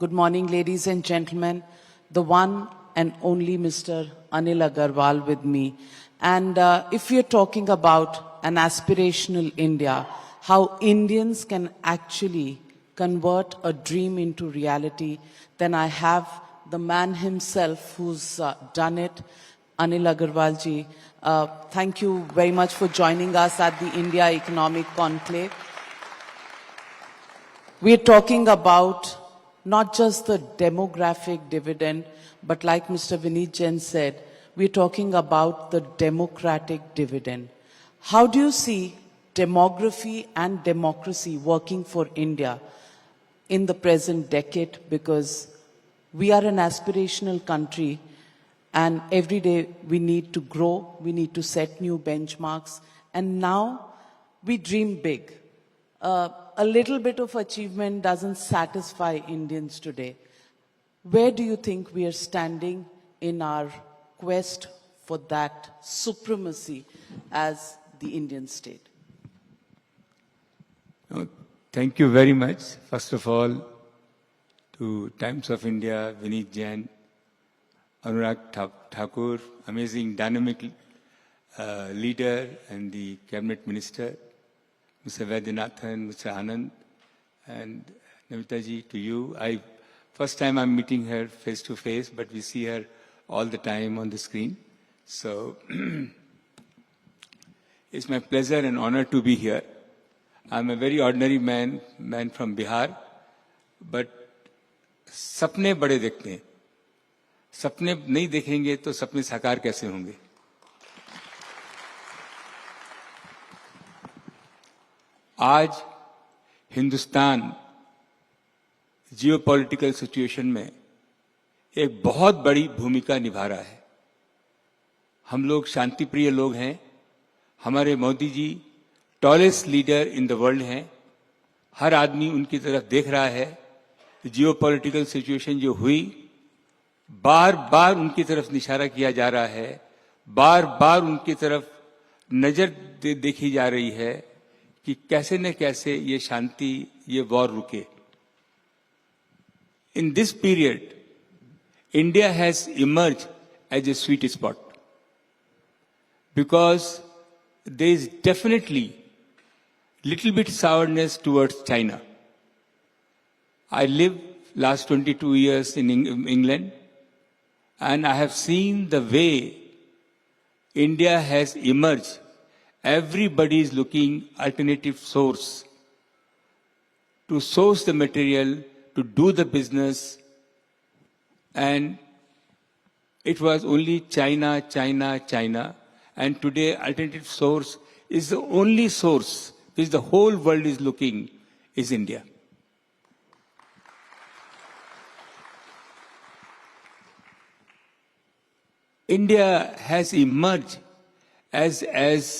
Good morning, ladies and gentlemen. The one and only Mr. Anil Agarwal with me. And if we are talking about an aspirational India, how Indians can actually convert a dream into reality, then I have the man himself who's done it, Anil Agarwal ji. Thank you very much for joining us at the India Economic Conclave. We're talking about not just the demographic dividend, but like Mr. Vineet Jain said, we're talking about the democratic dividend. How do you see demography and democracy working for India in the present decade? Because we are an aspirational country and every day we need to grow, we need to set new benchmarks, and now we dream big. A little bit of achievement doesn't satisfy Indians today. Where do you think we are standing in our quest for that supremacy as the Indian state? Thank you very much. First of all, to Times of India, Vineet Jain, Anurag Thakur, amazing dynamic leader and the cabinet minister, Mr. Vaidyanathan, Mr. Anand, and Namita ji, to you. First time I'm meeting her face to face, but we see her all the time on the screen. So it's my pleasure and honor to be here. I'm a very ordinary man from Bihar, but सपने बड़े देखते हैं. सपने नहीं देखेंगे तो सपने साकार कैसे होंगे? आज हिंदुस्तान जियोपॉलिटिकल सिचुएशन में एक बहुत बड़ी भूमिका निभा रहा है. हम लोग शांति प्रिय लोग हैं. हमारे Modi ji tallest leader in the world हैं. हर आदमी उनकी तरफ देख रहा है. जियोपॉलिटिकल सिचुएशन जो हुई, बार बार उनकी तरफ इशारा किया जा रहा है. बार बार उनकी तरफ नजर देखी जा रही है कि कैसे न कैसे ये शांति, ये वॉर रुके. In this period, India has emerged as a sweet spot because there is definitely little bit sourness towards China. I lived last 22 years in England and I have seen the way India has emerged. Everybody is looking alternative source to source the material, to do the business, and it was only China, China, China, and today alternative source is the only source which the whole world is looking is India. India has emerged as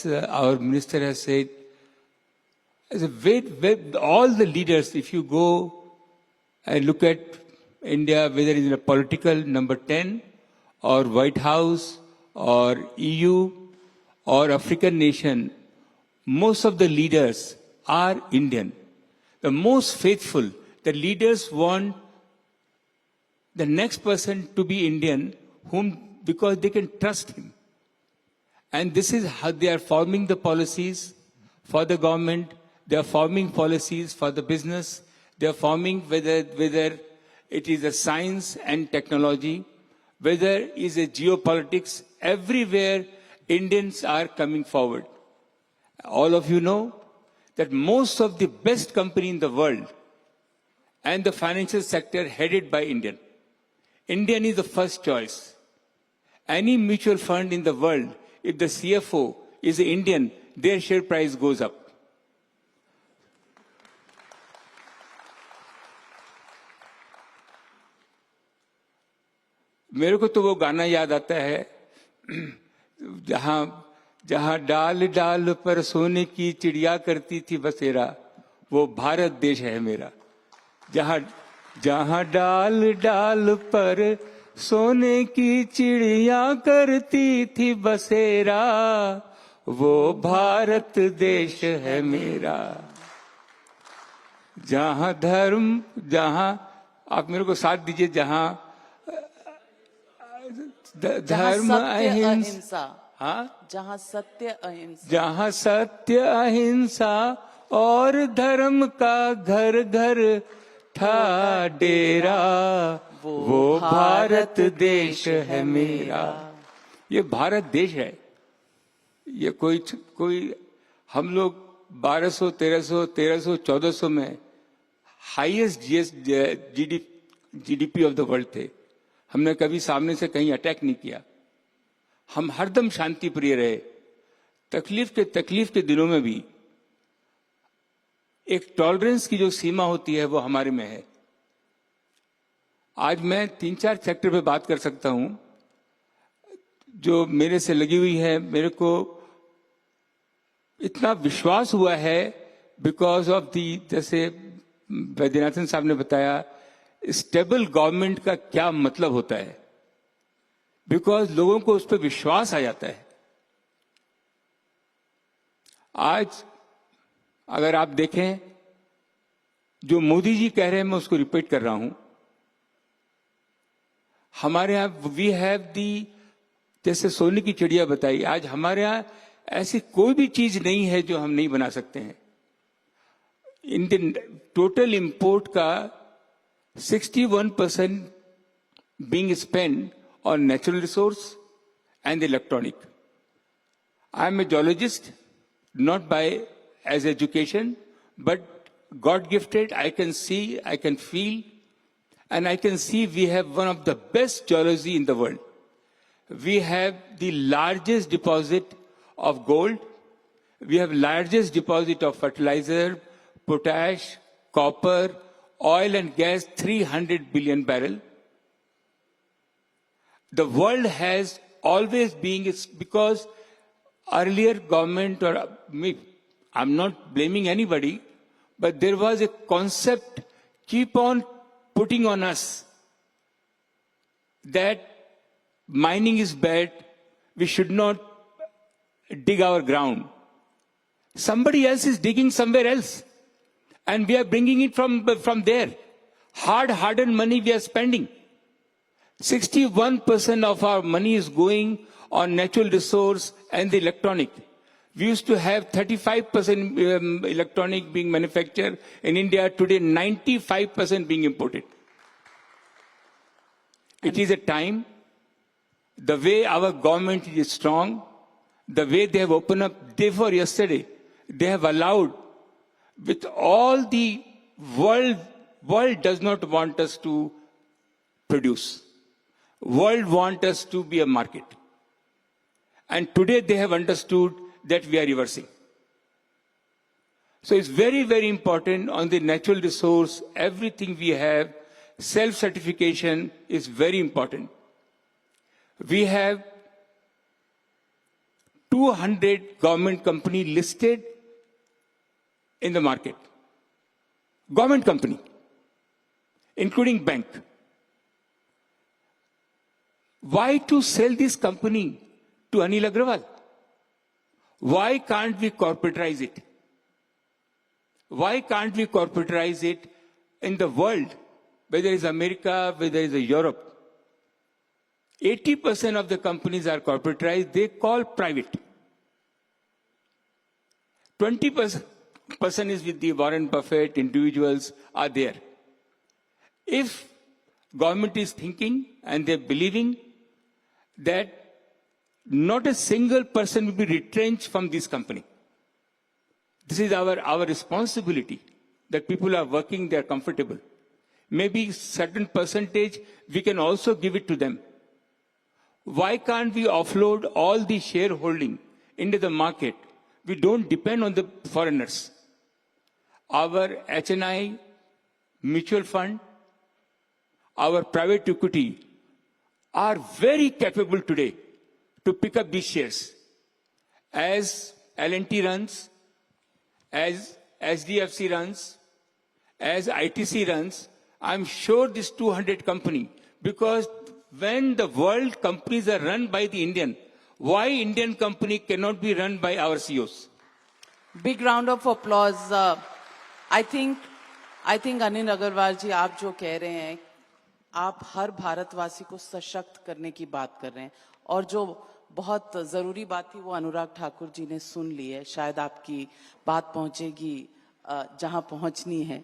our minister has said, as a all the leaders, if you go and look at India, whether it's in a political number 10 or White House or EU or African nation, most of the leaders are Indian. The most faithful, the leaders want the next person to be Indian, because they can trust him. And this is how they are forming the policies for the government. They are forming policies for the business. They are forming whether it is a science and technology, whether it is a geopolitics. Everywhere Indians are coming forward. All of you know that most of the best company in the world and the financial sector headed by Indian. Indian is the first choice. Any mutual fund in the world, if the CFO is Indian, their share price goes up. मेरे को तो वो गाना याद आता है, जहां डाल डाल पर सोने की चिड़िया करती थी बसेरा, वो भारत देश है मेरा. जहां डाल डाल पर सोने की चिड़िया करती थी बसेरा, वो भारत देश है मेरा. जहां धर्म, जहां आप मेरे को साथ दीजिए जहां जहाँ धर्म सत्य अहिंसा, अहिंसा, हाँ, जहाँ सत्य अहिंसा, जहां सत्य अहिंसा और धर्म का घर घर था डेरा, वो भारत देश है मेरा। ये भारत देश है। ये कोई हम लोग 1200, 1300, 1400 में highest GDP of the world थे। हमने कभी सामने से कहीं अटैक नहीं किया। हम हरदम शांति प्रिय रहे। तकलीफ के दिनों में भी एक टॉलरेंस की जो सीमा होती है वो हमारे में है। आज मैं 3-4 सेक्टर पे बात कर सकता हूं जो मेरे से लगी हुई है। मेरे को इतना विश्वास हुआ है बिकॉज ऑफ दी, जैसे वैद्यनाथन साहब ने बताया, स्टेबल गवर्नमेंट का क्या मतलब होता है, बिकॉज लोगों को उस पर विश्वास आ जाता है। आज अगर आप देखें जो मोदी जी कह रहे हैं, मैं उसको रिपीट कर रहा हूं। हमारे यहां वी हैव दी, जैसे सोने की चिड़िया बताई, आज हमारे यहां ऐसी कोई भी चीज नहीं है जो हम नहीं बना सकते हैं। इंडियन टोटल इंपोर्ट का 61% being spent on natural resource and electronic. I am a geologist, not by as education, but God gifted. I can see, I can feel, and I can see we have one of the best geology in the world. We have the largest deposit of gold. We have largest deposit of fertilizer, potash, copper, oil and gas, 300 billion barrel. The world has always been, it's because earlier government or me, I'm not blaming anybody, but there was a concept keep on putting on us that mining is bad, we should not dig our ground. Somebody else is digging somewhere else, and we are bringing it from there. Hard-earned money we are spending. 61% of our money is going on natural resource and the electronic. We used to have 35% electronic being manufactured in India. Today, 95% being imported. It is a time, the way our government is strong, the way they have opened up, day before yesterday, they have allowed, with all the world does not want us to produce. World want us to be a market. And today they have understood that we are reversing. So it's very, very important on the natural resource, everything we have, self-certification is very important. We have 200 government company listed in the market. Government company, including bank. Why to sell this company to Anil Agrawal? Why can't we corporatize it? Why can't we corporatize it in the world, whether it's America, whether it's Europe? 80% of the companies are corporatized, they call private. 20% is with the Warren Buffett, individuals are there. If government is thinking and they're believing that not a single person will be retrenched from this company. This is our responsibility, that people are working, they are comfortable. Maybe certain percentage, we can also give it to them. Why can't we offload all the shareholding into the market? We don't depend on the foreigners. Our HNI mutual fund, our private equity are very capable today to pick up these shares. As L&T runs, as SDFC runs, as ITC runs, I'm sure this 200 company, because when the world companies are run by the Indian, why Indian company cannot be run by our CEOs? Big round of applause. I think I think Anil Agarwal ji, आप जो कह रहे हैं, आप हर भारतवासी को सशक्त करने की बात कर रहे हैं, और जो बहुत जरूरी बात थी वो अनुराग ठाकुर जी ने सुन ली है। शायद आपकी बात पहुंचेगी जहां पहुंचनी है।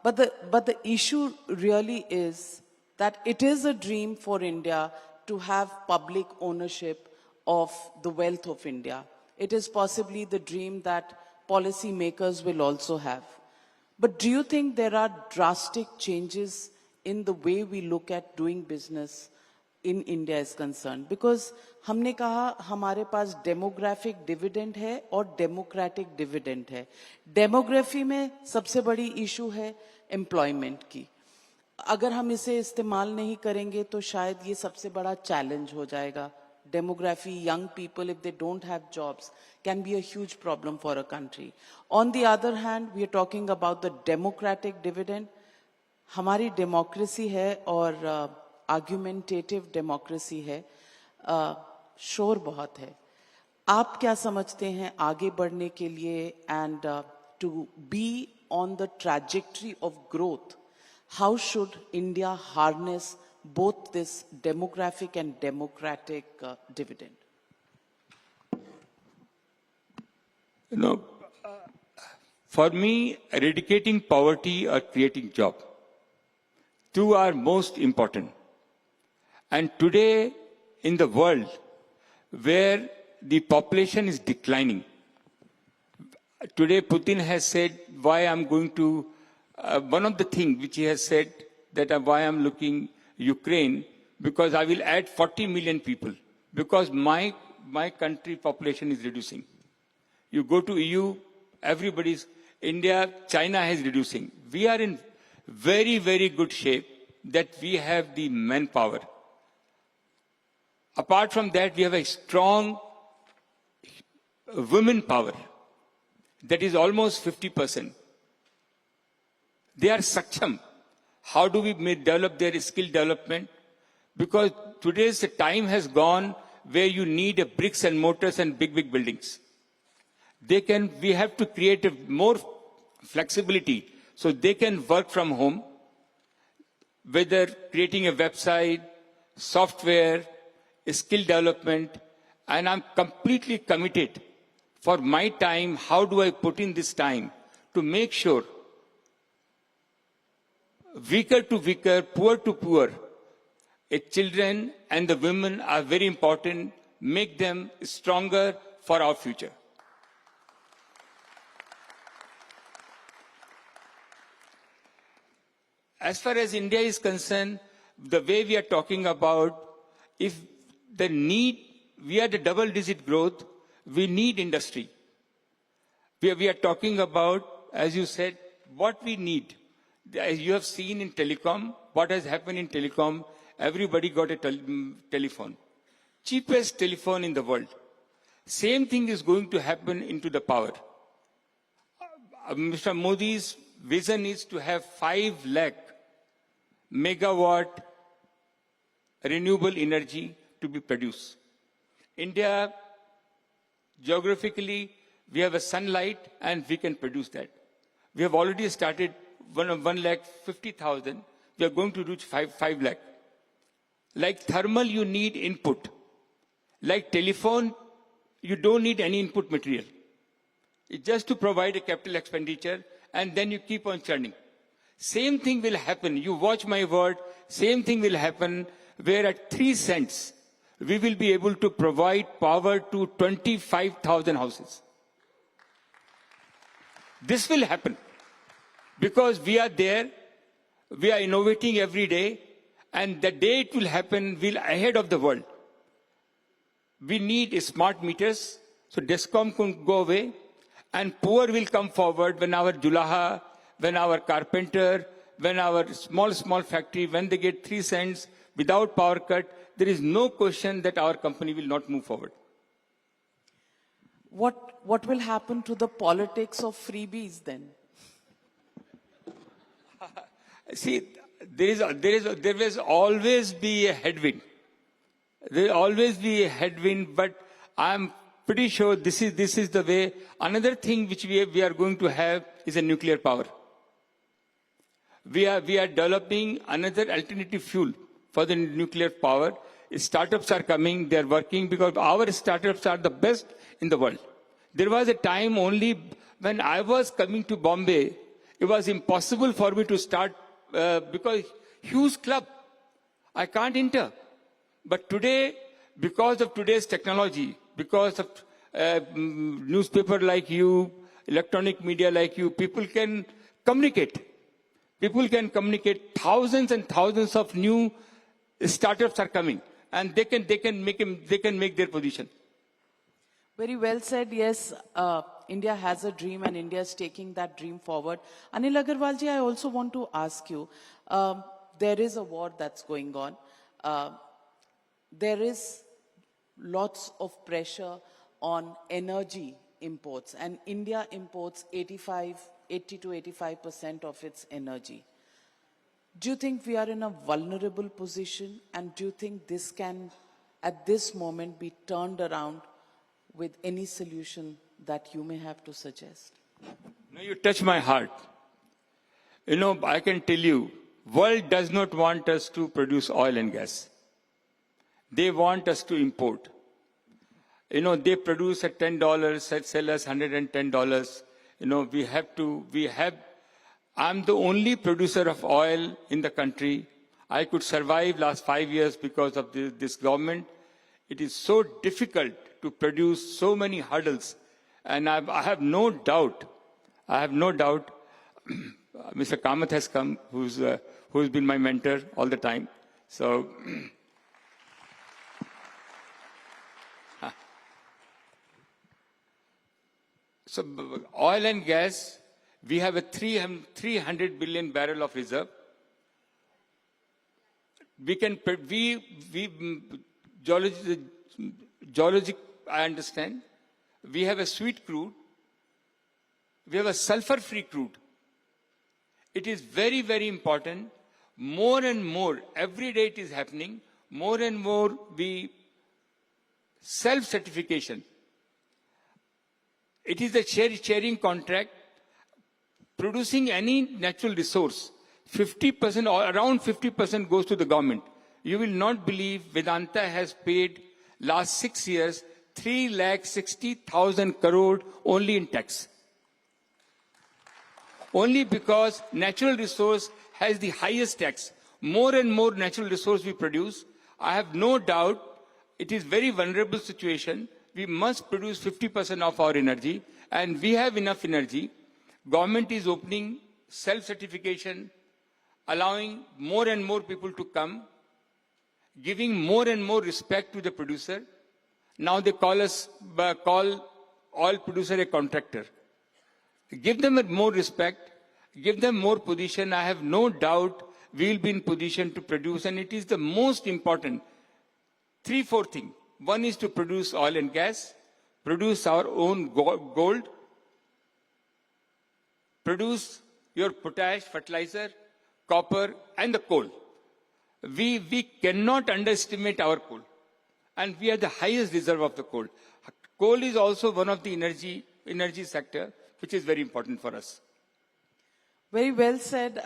But the issue really is that it is a dream for India to have public ownership of the wealth of India. It is possibly the dream that policy makers will also have. But do you think there are drastic changes in the way we look at doing business in India is concerned? Because हमने कहा हमारे पास demographic dividend है और democratic dividend है। Demography में सबसे बड़ी issue है एम्प्लॉयमेंट की। अगर हम इसे इस्तेमाल नहीं करेंगे तो शायद ये सबसे बड़ा चैलेंज हो जाएगा। Demography, young people, if they don't have jobs, can be a huge problem for a country. On the other hand, we are talking about the democratic dividend. हमारी डेमोक्रेसी है और आर्ग्यूमेंटेटिव डेमोक्रेसी है, शोर बहुत है। आप क्या समझते हैं आगे बढ़ने के लिए and to be on the trajectory of growth, how should India harness both this demographic and democratic dividend? You know, for me, eradicating poverty or creating job, two are most important. And today, in the world where the population is declining, today Putin has said why I'm going to, one of the things which he has said that why I'm looking Ukraine, because I will add 40 million people, because my country population is reducing. You go to EU, everybody's, India, China is reducing. We are in very, very good shape that we have the manpower. Apart from that, we have a strong women power that is almost 50%. They are saksham. How do we develop their skill development? Because today's time has gone where you need a bricks and mortars and big, big buildings. We have to create a more flexibility so they can work from home, whether creating a website, software, skill development, and I'm completely committed for my time. How do I put in this time to make sure weaker to weaker, poor to poor, children and the women are very important, make them stronger for our future. As far as India is concerned, the way we are talking about, if the need, we are the double-digit growth, we need industry. We are talking about, as you said, what we need. As you have seen in telecom, what has happened in telecom, everybody got a telephone. Cheapest telephone in the world. Same thing is going to happen into the power. Mr. Modi's vision is to have 5 lakh megawatt renewable energy to be produced. India, geographically, we have a sunlight and we can produce that. We have already started 1,50,000. We are going to reach 5 lakh. Like thermal, you need input. Like telephone, you don't need any input material. It's just to provide a capital expenditure and then you keep on churning. Same thing will happen. You watch my word. Same thing will happen where at 3 cents, we will be able to provide power to 25,000 houses. This will happen because we are there. We are innovating every day. And the day it will happen, we'll ahead of the world. We need smart meters. So DESCOM can go away. And poor will come forward when our Julaha, when our carpenter, when our small factory, when they get 3 cents without power cut, there is no question that our company will not move forward. What will happen to the politics of freebies then? See, there will always be a headwind. There will always be a headwind, but I'm pretty sure this is the way. Another thing which we are going to have is a nuclear power. we are developing another alternative fuel for the nuclear power. Startups are coming, they are working because our startups are the best in the world. There was a time only when I was coming to Bombay, it was impossible for me to start because huge club, I can't enter. But today, because of today's technology, because of newspaper like you, electronic media like you, people can communicate. People can communicate. Thousands and thousands of new startups are coming, and they can make their position. Very well said. Yes, India has a dream and India is taking that dream forward. Anil Agarwalji, I also want to ask you, there is a war that's going on. There is lots of pressure on energy imports, and India imports 80 to 85% of its energy. Do you think we are in a vulnerable position, and do you think this can, at this moment, be turned around with any solution that you may have to suggest? Now you touch my heart. You know, I can tell you, world does not want us to produce oil and gas. They want us to import. You know, they produce at $10, sell us $110. You know, I'm the only producer of oil in the country. I could survive last 5 years because of this government. It is so difficult to produce, so many hurdles. And I have no doubt, Mr. Kamath has come, who's been my mentor all the time. So, so oil and gas, we have a 300 billion barrel of reserve. Geologic, I understand. We have a sweet crude. We have a sulfur-free crude. It is very, very important. More and more, every day it is happening, more and more self-certification. It is a sharing contract. Producing any natural resource, 50% or around 50% goes to the government. You will not believe Vedanta has paid last 6 years 3,60,000 crore only in tax. Only because natural resource has the highest tax. More and more natural resource we produce. I have no doubt it is very vulnerable situation. We must produce 50% of our energy, and we have enough energy. Government is opening self-certification, allowing more and more people to come, giving more and more respect to the producer. Now they call oil producer a contractor. Give them more respect, give them more position. I have no doubt we will be in position to produce, and it is the most important 3-4 things. One is to produce oil and gas, produce our own gold, produce your potash, fertilizer, copper, and the coal. We cannot underestimate our coal. And we are the highest reserve of the coal. Coal is also one of the energy sector, which is very important for us. Very well said.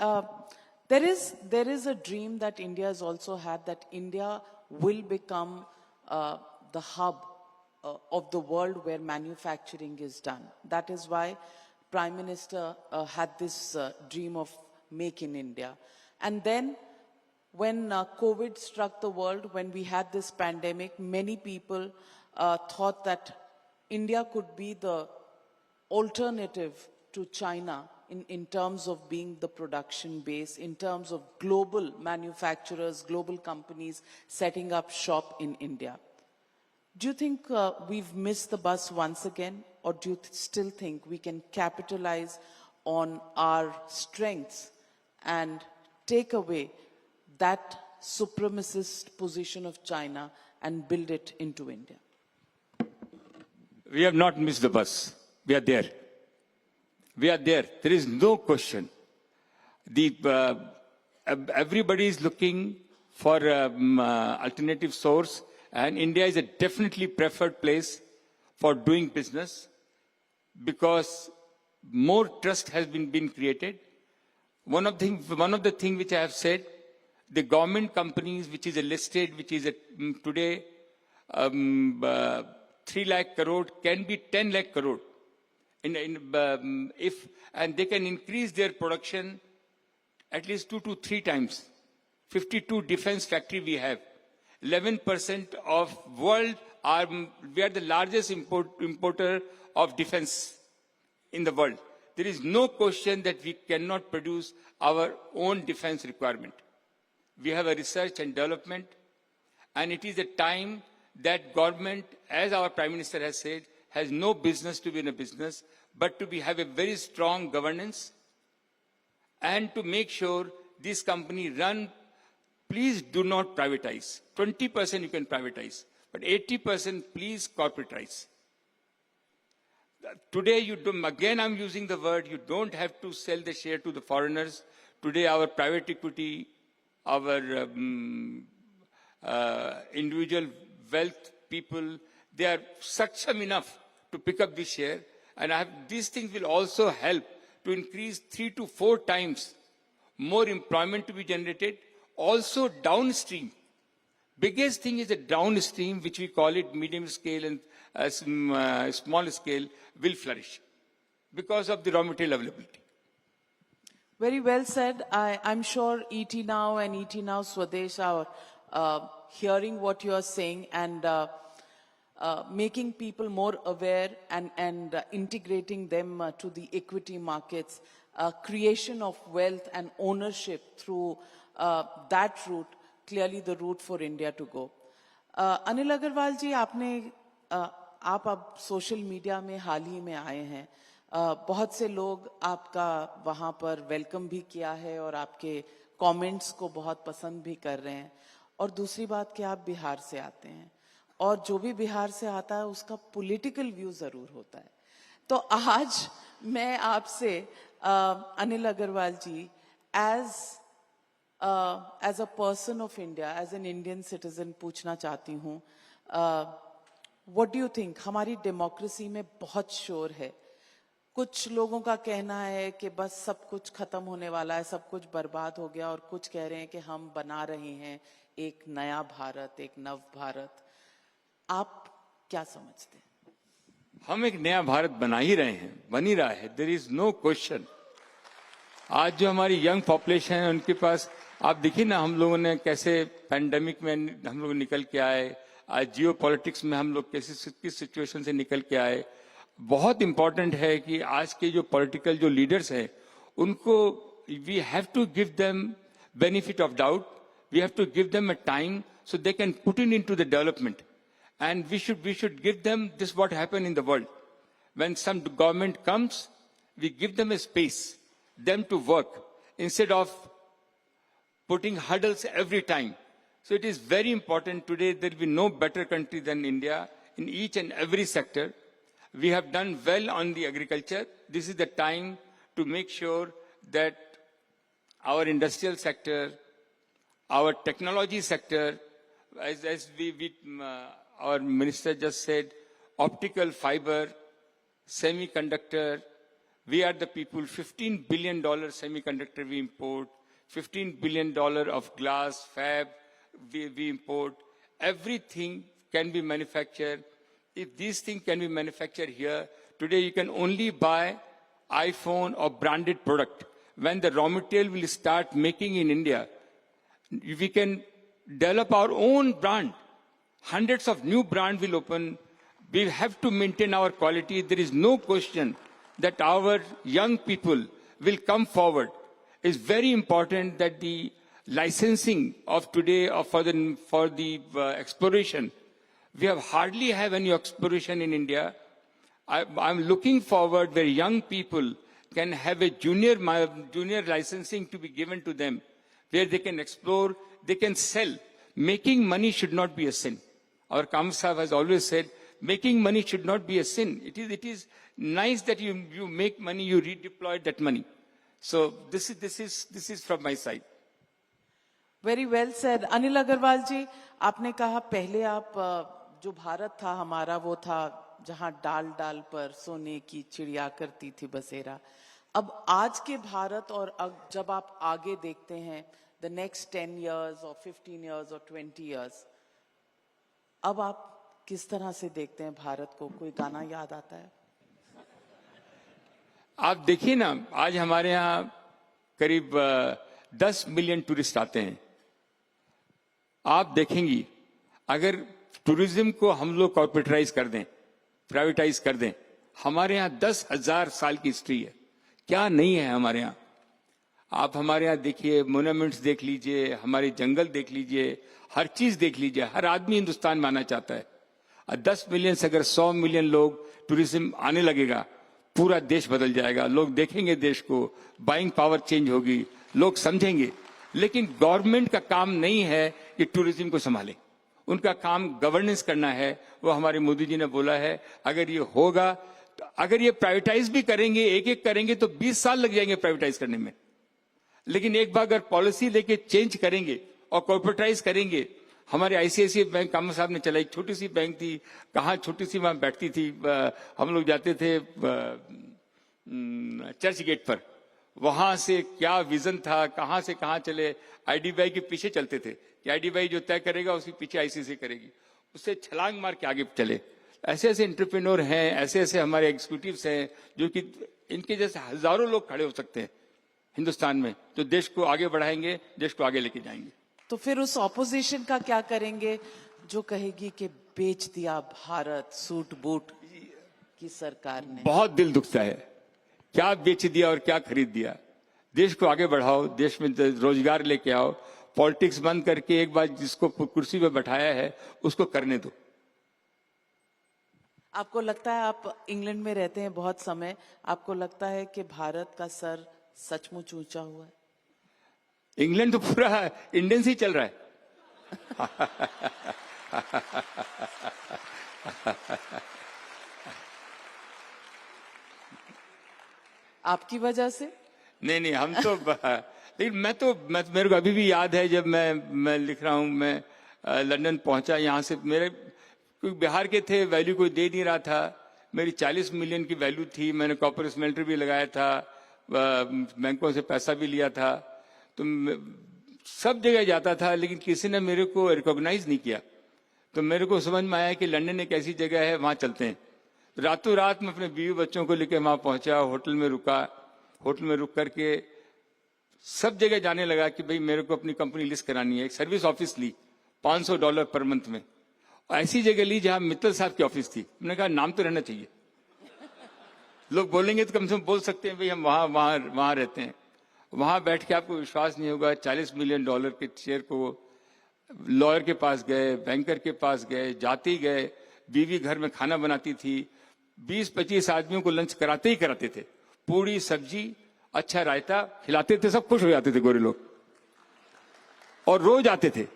There is a dream that India has also had, that India will become the hub of the world where manufacturing is done. That is why Prime Minister had this dream of Make in India. And then when COVID struck the world, when we had this pandemic, many people thought that India could be the alternative to China in terms of being the production base, in terms of global manufacturers, global companies setting up shop in India. Do you think we've missed the bus once again, or do you still think we can capitalize on our strengths and take away that supremacist position of China and build it into India? We have not missed the bus. We are there. We are there. There is no question. Everybody is looking for alternative source, and India is a definitely preferred place for doing business because more trust has been created. One of the thing which I have said, the government companies, which is a listed, which is today 3 lakh crore, can be 10 lakh crore. And they can increase their production at least 2 to 3 times. 52 defense factory we have. 11% of world we are the largest importer of defense in the world. There is no question that we cannot produce our own defense requirement. We have a research and development, and it is a time that government, as our Prime Minister has said, has no business to be in a business, but to have a very strong governance and to make sure this company run. Please do not privatize. 20% you can privatize, but 80% please corporatize. Today, again I'm using the word, you don't have to sell the share to the foreigners. Today our private equity, our individual wealth people, they are successful enough to pick up this share. And these things will also help to increase 3 to 4 times more employment to be generated. Also downstream. Biggest thing is the downstream, which we call it medium scale and small scale, will flourish because of the raw material availability. Very well said. I'm sure ET Now and ET Now Swadesh are hearing what you are saying and making people more aware and integrating them to the equity markets, creation of wealth and ownership through that route, clearly the route for India to go. Anil Agarwal ji, आप अब social media में हाल ही में आए हैं. बहुत से लोग आपका वहाँ पर वेलकम भी किया है और आपके कमेंट्स को बहुत पसंद भी कर रहे हैं. और दूसरी बात कि आप बिहार से आते हैं और जो भी बिहार से आता है उसका पॉलिटिकल व्यू जरूर होता है. तो आज मैं आपसे अनिल अग्रवाल जी as a person of India, as an Indian citizen पूछना चाहती हूँ, what do you think? हमारी डेमोक्रेसी में बहुत शोर है. कुछ लोगों का कहना है कि बस सब कुछ खत्म होने वाला है, सब कुछ बर्बाद हो गया, और कुछ कह रहे हैं कि हम बना रहे हैं एक नया भारत, एक नव भारत. आप क्या समझते हैं? हम एक नया भारत बना ही रहे हैं, बन ही रहा है. There is no question. आज जो हमारी यंग पॉपुलेशन है उनके पास, आप देखिए ना हम लोगों ने कैसे पैंडेमिक में हम लोग निकल के आए, आज जियो पॉलिटिक्स में हम लोग कैसे किस सिचुएशन से निकल के आए. बहुत इंपॉर्टेंट है कि आज के जो पॉलिटिकल जो लीडर्स हैं उनको we have to give them benefit of doubt, we have to give them a time so they can put into the development. And we should give them this what happened in the world. When some government comes, we give them a space, them to work, instead of putting hurdles every time. So it is very important today. There will be no better country than India in each and every sector. We have done well on the agriculture. This is the time to make sure that our industrial sector, our technology sector, as our minister just said, optical fiber, semiconductor, we are the people, $15 billion semiconductor we import, $15 billion of glass, fab we import. Everything can be manufactured. If these things can be manufactured here, today you can only buy iPhone or branded product. When the raw material will start making in India, we can develop our own brand. Hundreds of new brands will open. We have to maintain our quality. There is no question that our young people will come forward. It's very important that the licensing of today for the exploration, we hardly have any exploration in India. I'm looking forward where young people can have a junior licensing to be given to them, where they can explore, they can sell. Making money should not be a sin. Our Kamath Sahib has always said, making money should not be a sin. It is nice that you make money, you redeploy that money. So this is from my side. Very well said. Anil Agarwal ji, आपने कहा पहले आप जो भारत था हमारा वो था जहाँ डाल डाल पर सोने की चिड़िया करती थी बसेरा. अब आज के भारत और जब आप आगे देखते हैं द नेक्स्ट 10 years और 15 years और 20 years, अब आप किस तरह से देखते हैं भारत को? कोई गाना याद आता है? आप देखिए ना, आज हमारे यहाँ करीब 10 मिलियन टूरिस्ट आते हैं। आप देखेंगी, अगर टूरिज्म को हम लोग कॉर्पोरेटाइज कर दें, प्राइवेटाइज कर दें, हमारे यहाँ 10,000 साल की हिस्ट्री है। क्या नहीं है हमारे यहाँ? आप हमारे यहाँ देखिए, मोन्यूमेंट्स देख लीजिए, हमारे जंगल देख लीजिए, हर चीज देख लीजिए। हर आदमी हिंदुस्तान में आना चाहता है। 10 मिलियन से अगर 100 मिलियन लोग टूरिज्म आने लगेगा, पूरा देश बदल जाएगा। लोग देखेंगे देश को, बाइंग पावर चेंज होगी, लोग समझेंगे। लेकिन गवर्नमेंट का काम नहीं है कि टूरिज्म को संभाले, उनका काम गवर्नेंस करना है। वो हमारे मोदी जी ने बोला है, अगर ये होगा तो, अगर ये प्राइवेटाइज भी करेंगे, एक एक करेंगे तो 20 साल लग जाएंगे प्राइवेटाइज करने में। लेकिन एक बार अगर पॉलिसी लेके चेंज करेंगे और कॉर्पोरेटाइज करेंगे, हमारे आईसीआईसीआई बैंक कामत साहब ने चला, एक छोटी सी बैंक थी, कहाँ छोटी सी वहां बैठती थी, हम लोग जाते थे चर्च गेट पर, वहां से क्या विजन था, कहां से कहां चले। आईडीबीआई के पीछे चलते थे कि आईडीबीआई जो तय करेगा उसके पीछे आईसीआईसीआई करेगी, उससे छलांग मार के आगे चले। ऐसे ऐसे एंटरप्रेन्योर हैं, ऐसे ऐसे हमारे एग्जीक्यूटिव्स हैं, जो कि इनके जैसे हजारों लोग खड़े हो सकते हैं हिंदुस्तान में, जो देश को आगे बढ़ाएंगे, देश को आगे लेके जाएंगे। तो फिर उस ऑपोजिशन का क्या करेंगे जो कहेगी कि बेच दिया भारत सूट बूट की सरकार ने? बहुत दिल दुखता है, क्या बेच दिया और क्या खरीद दिया। देश को आगे बढ़ाओ, देश में रोजगार लेके आओ, पॉलिटिक्स बंद करके एक बार जिसको कुर्सी पे बैठाया है उसको करने दो। आपको लगता है, आप इंग्लैंड में रहते हैं बहुत समय, आपको लगता है कि भारत का सर सचमुच ऊंचा हुआ है? इंग्लैंड तो पूरा इंडियन ही चल रहा है। आपकी वजह से? नहीं, हम तो लेकिन मेरे को अभी भी याद है, जब मैं लिख रहा हूं, मैं लंदन पहुंचा, यहां से मेरे कोई बिहार के थे, वैल्यू कोई दे नहीं रहा था। मेरी 40 मिलियन की वैल्यू थी, मैंने कॉपर स्मेल्टर भी लगाया था, बैंकों से पैसा भी लिया था, तो सब जगह जाता था, लेकिन किसी ने मेरे को रिकॉग्नाइज नहीं किया। तो मेरे को समझ में आया कि लंदन एक ऐसी जगह है, वहां चलते हैं। रातों रात मैं अपने बीवी बच्चों को लेकर वहां पहुंचा, होटल में रुका, होटल में रुक करके सब जगह जाने लगा कि भाई मेरे को अपनी कंपनी लिस्ट करानी है। एक सर्विस ऑफिस ली $500 पर मंथ में, ऐसी जगह ली जहां मित्तल साहब की ऑफिस थी। मैंने कहा नाम तो रहना चाहिए, लोग बोलेंगे तो कम से कम बोल सकते हैं भाई हम वहां रहते हैं। वहां बैठ के आपको विश्वास नहीं होगा, $40 मिलियन के शेयर को लॉयर के पास गए, बैंकर के पास गए, जाते ही गए। बीवी घर में खाना बनाती थी, 20-25 आदमियों को लंच कराते ही कराते थे, पूरी सब्जी अच्छा रायता खिलाते थे, सब खुश हो जाते थे गोरे लोग, और रोज आते थे,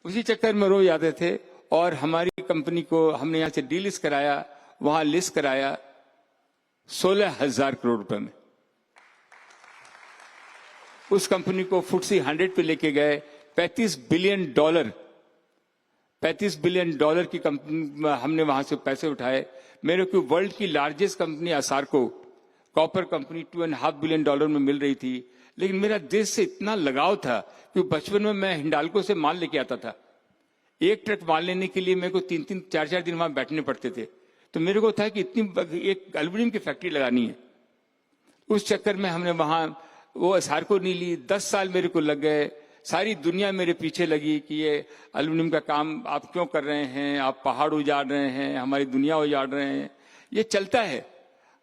उसी चक्कर में रोज आते थे। और हमारी कंपनी को हमने यहां से डीलिस्ट कराया, वहां लिस्ट कराया 16,000 करोड़ रुपए में। उस कंपनी को FTSE 100 पे लेके गए, $35 बिलियन की कंपनी, हमने वहां से पैसे उठाए। मेरे को वर्ल्ड की largest company Asarco copper company $2.5 billion में मिल रही थी। लेकिन मेरा देश से इतना लगाव था कि बचपन में मैं हिंडाल्को से माल लेके आता था, एक ट्रक माल लेने के लिए मेरे को 3-3, 4-4 दिन वहां बैठने पड़ते थे। तो मेरे को था कि इतनी एक एल्यूमिनियम की फैक्ट्री लगानी है। उस चक्कर में हमने वहां वो असारको नहीं ली, 10 साल मेरे को लग गए। सारी दुनिया मेरे पीछे लगी कि ये एल्यूमिनियम का काम आप क्यों कर रहे हैं, आप पहाड़ उजाड़ रहे हैं, हमारी दुनिया उजाड़ रहे हैं। ये चलता है,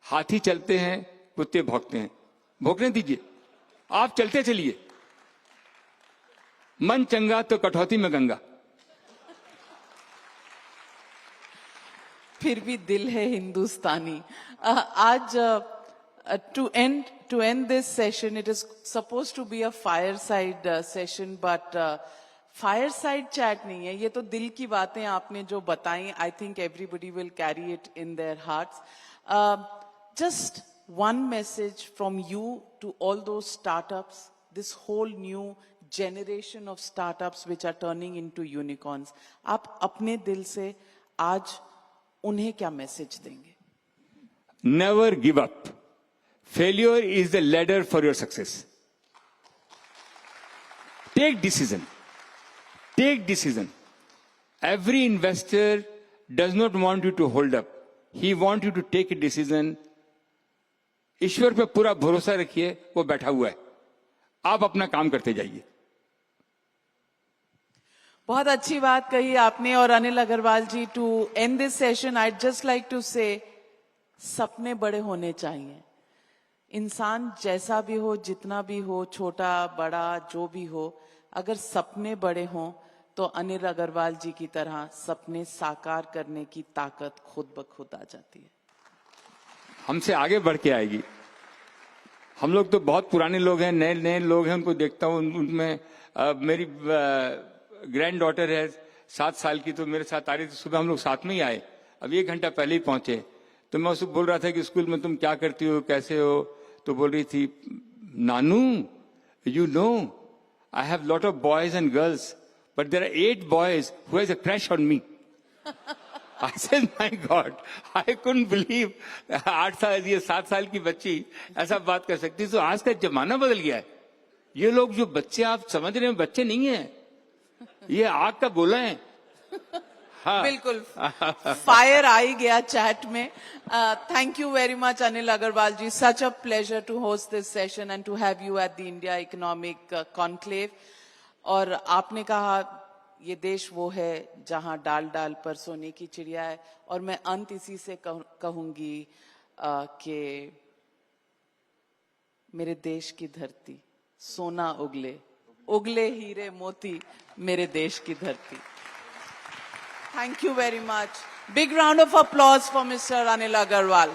हाथी चलते हैं, कुत्ते भौंकते हैं, भौंकने दीजिए, आप चलते चलिए। मन चंगा तो कटौती में गंगा। फिर भी दिल है हिंदुस्तानी। आज to end this session, it is supposed to be a fireside session, but fireside chat नहीं है, ये तो दिल की बातें आपने जो बताई, I think everybody will carry it in their hearts. Just one message from you to all those startups, this whole new generation of startups which are turning into unicorns. आप अपने दिल से आज उन्हें क्या मैसेज देंगे? Never give up, Failure is the ladder for your success. Take decision. Take decision. Every investor does not want you to hold up. He wants you to take a decision. ईश्वर पे पूरा भरोसा रखिए, वो बैठा हुआ है, आप अपना काम करते जाइए. बहुत अच्छी बात कही आपने. और Anil Agarwal ji, to end this session I just like to say, सपने बड़े होने चाहिए. इंसान जैसा भी हो, जितना भी हो, छोटा बड़ा जो भी हो, अगर सपने बड़े हों तो अनिल अग्रवाल जी की तरह सपने साकार करने की ताकत खुद ब खुद आ जाती है. हमसे आगे बढ़ के आएगी. हम लोग तो बहुत पुराने लोग हैं, नए नए लोग हैं, उनको देखता हूँ. उनमें मेरी ग्रैंड डॉटर है 7 साल की, तो मेरे साथ आ रही थी. सुबह हम लोग साथ में ही आए, अब 1 घंटा पहले ही पहुंचे. तो मैं उसको बोल रहा था कि स्कूल में तुम क्या करती हो, कैसे हो. तो बोल रही थी, Nanu, you know I have lot of boys and girls, but there are 8 boys who has a crush on me. I said, my God, I couldn't believe 8 साल, ये 7 साल की बच्ची ऐसा बात कर सकती. तो आज का जमाना बदल गया है. ये लोग जो बच्चे आप समझ रहे हैं, बच्चे नहीं है, ये आग का गोला है. हाँ. बिल्कुल फायर आ ही गया चैट में. Thank you very much Anil Agarwal ji. Such a pleasure to host this session and to have you at the India Economic Conclave. और आपने कहा ये देश वो है जहां डाल डाल पर सोने की चिड़िया है. और मैं अंत इसी से कहूंगी कि मेरे देश की धरती सोना उगले, उगले हीरे मोती मेरे देश की धरती. Thank you very much. Big round of applause for Mr. Anil Agarwal.